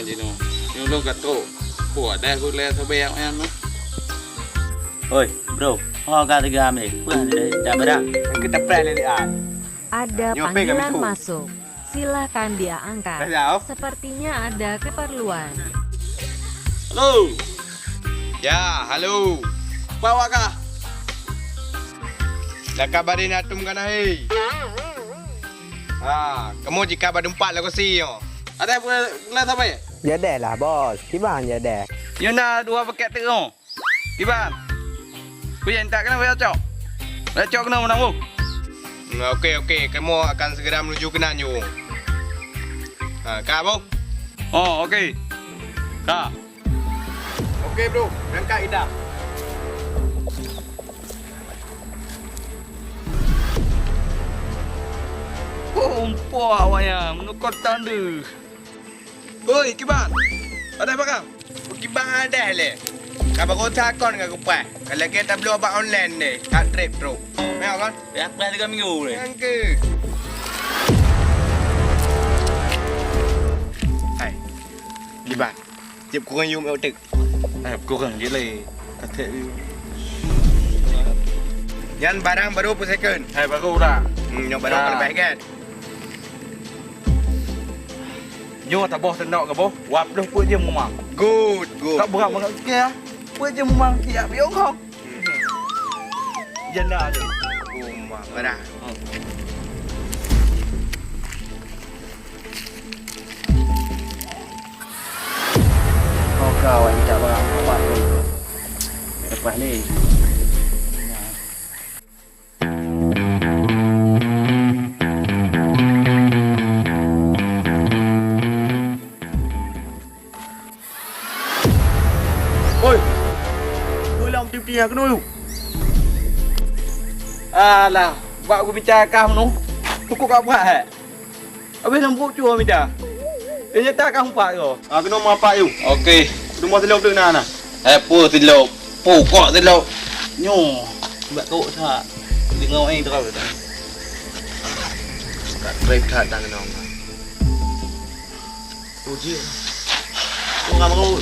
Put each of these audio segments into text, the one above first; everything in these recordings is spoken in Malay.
Cino. Yung lo gato. Của đây cô le thao bèo em á. Oi, bro. Oh, kata gam ni. Puan dah berang. Kita plan ni Ada Nyope panggilan kami tu. masuk. Silakan dia angkat. Tahu? Sepertinya ada keperluan. Halo. Ya, halo. Bawa kah? Dah kabarin atum kan hai. Kamu jika badumpat lah kau si yo. Ada boleh le thao bèo. Dạ đẻ là boss, tí bàn dạ đẻ. Yuna 2 paket terong. Tiba. Ku yang tak kena bayar cok. Bayar cok kena menang bu. Okey, kamu akan segera menuju ke Nanyung. Kak, bro. Oh, okey. Kak. Okey, bro. Berangkat kita. Oh, umpah awaknya menukar tanda. Oi, kiban. Ada apa kau? Kiban ada le. Kau baru takon dengan kupai. Kalau kita belum abang online ni, tak trip bro. Memang kan? Dah plan 3 minggu ni. Yang ke? Hai. Kiban. Jep kurang yum otak. Kurang je lah. Kata Yang barang baru per second. hai baru dah. Yang barang Ya. lebih kan? Nyo tak boh tendak ke boh? Wap dah put je memang. Good. Tak berat banget sikit ah. Put je memang siap biar kau. Janda je. Mak barang. Kau kawan tak berang apa pun. Lepas ni. Oi. Ulang tiap-tiap aku dulu. Alah, buat aku bincang kau nu. Cukup kau buat hak. Habis lembut cua minta. Dia nyata kau empat tu. Kena mau apa you? Okey. Rumah telok tu nak. Apa telok? Pokok telok. Nyo. Buat kau tak. Dengar orang terus tak. Kat drive tak tangan orang. Uji. Orang mau.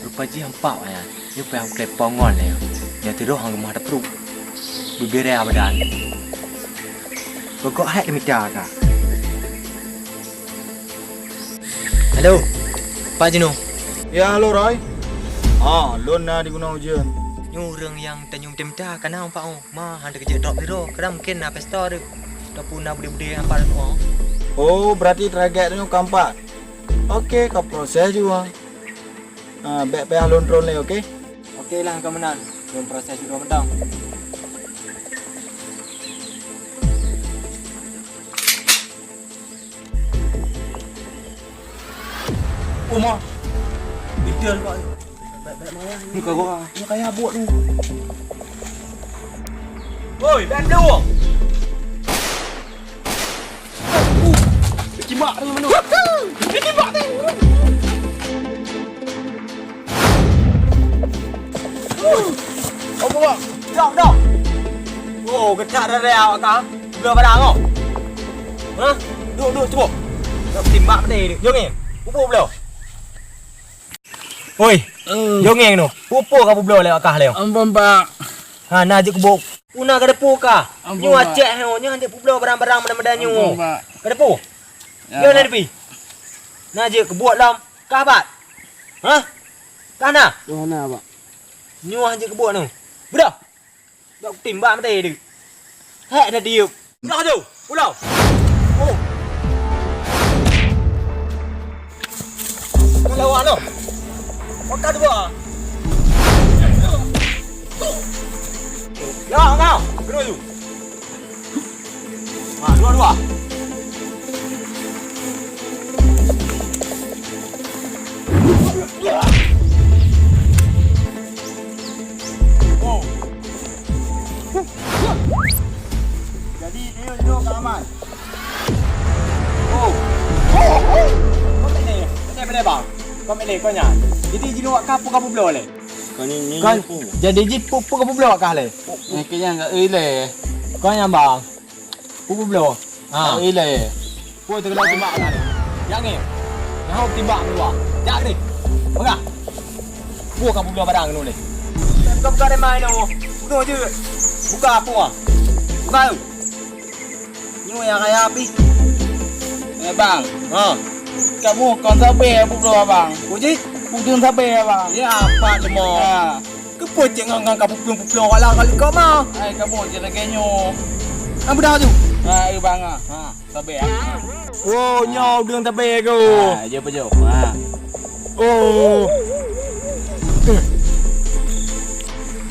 Rupa ji hampa ya. Dia pengen klepongon le. Yang tidur hang rumah ada perut. Bibir dia badan. Kok hak demi jaga. Halo. Pak Jino. Ya, halo Roy. Loan na di guna ujian. Nyu reng yang tanyum temta kana pak oh. Ma handa kerja drop biro. Kadang mungkin na pesta tu. Tapi na bude-bude apa tu oh. Oh, berarti target tu kampak. Okey, kau proses juga. Baik payah loan drone le, okey? Okey lah kau menang. Belum proses juga mentang. Umar. Detail pak. Baik mana? Muka gua. Muka ya buat tu. Oi, dah dua. Cimak ni mana? Ông bố Đâu đâu Ồ cái chả ra rèo cả Vừa vào đảng không Hả Được chú bộ Tìm bạn vấn đề được Nhớ nghe Bố bố lều Ôi Nhớ nghe nè Bố bố cả bố lều lèo cả lèo Ampun pak. Nah je kebuk Una kada pu ka Ampun, Nyu Pak. acek heo Nyu nanti bố lều barang-barang Mudah-mudahan nyu Ampun, Pak. Kada pu Nyu nanti pi Nah je kebuat lam Kah bat Hah Kah na Di mana pak? Nyu hanya kebuat tu Budak Budak timbang mati dia Hek dah dia Pulau tu Pulau Oh Kau lawan tu Makan tu apa Ya kau Kedua tu Dua-dua Oh. Jadi dia duduk kat Ahmad. Oh Kau tak ni Macam mana bang Kau tak ni kau nyan Jadi jenis wak kapu belah le Kau ni Kau jadi jit pupu kapu belah kah le Kayaknya enggak le. Kau nyan bang Pupu belo. Ha. Ile. Pupu terkenal timbak kan. Yang ni. Yang timbak dulu. Jak ni. Enggak. Pupu kamu belo barang dulu ni. Buka dari main tu. Buka je. Buka apa ah? Buka tu. Ni yang kaya api. Bang, Ha. kamu kon sabar aku belum abang. Puji. Putun sabar abang. Ya apa cemo. Ha. Kepo jangan kamu puplong kalau kali kau mah. Ai kamu je lagenyo. Kamu dah tu. Ha, bang ah. Ha, sabar. Oh, nyau đường tabe ko. Ha, je pejo. Ha. Oh.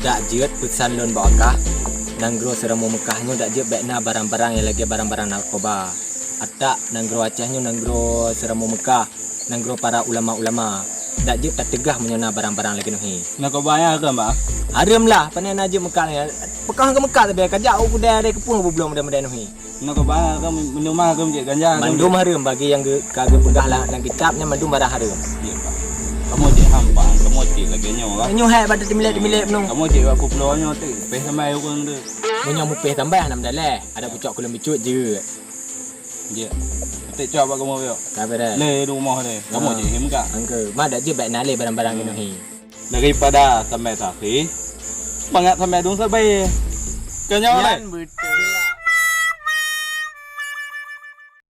Dak jeut pesan lon bakah. Nanggro seramu Mekahnya dak jeut bekna barang-barang yang lagi barang-barang narkoba. Atak nanggro Acehnya nanggro seramu Mekah. Nanggro para ulama-ulama. Dak jeut tak tegah menyona barang-barang lagi nuhi. Nak kau bayar ke, Bang? Haram lah panen aja Mekah ni. Pekah ke Mekah tapi kajak aku dah kepung belum mudah-mudahan nuhi. Nak kau bayar ke minum mah ke je ganja ke? Mandum haram bagi yang kagak pegah lah dalam kitabnya mandum barang haram. Ya, Pak. Kamu je hampa, kamu je lagenyo kan? Nyu hai pada timilek menung. Kamu je aku pelonyo tu. Peh sampai aku tu. Munyo mupeh tambah nam daleh. Ada pucuk kulim bicut je. Je. Tak coba kamu yo. Kabar dah. Le rumah dia. Kamu je him ka. Angke, mak dak je baik nale barang-barang ni nuhi. Daripada sampai sapi. Bangat sampai dong sabai. Kenyo le. Betul.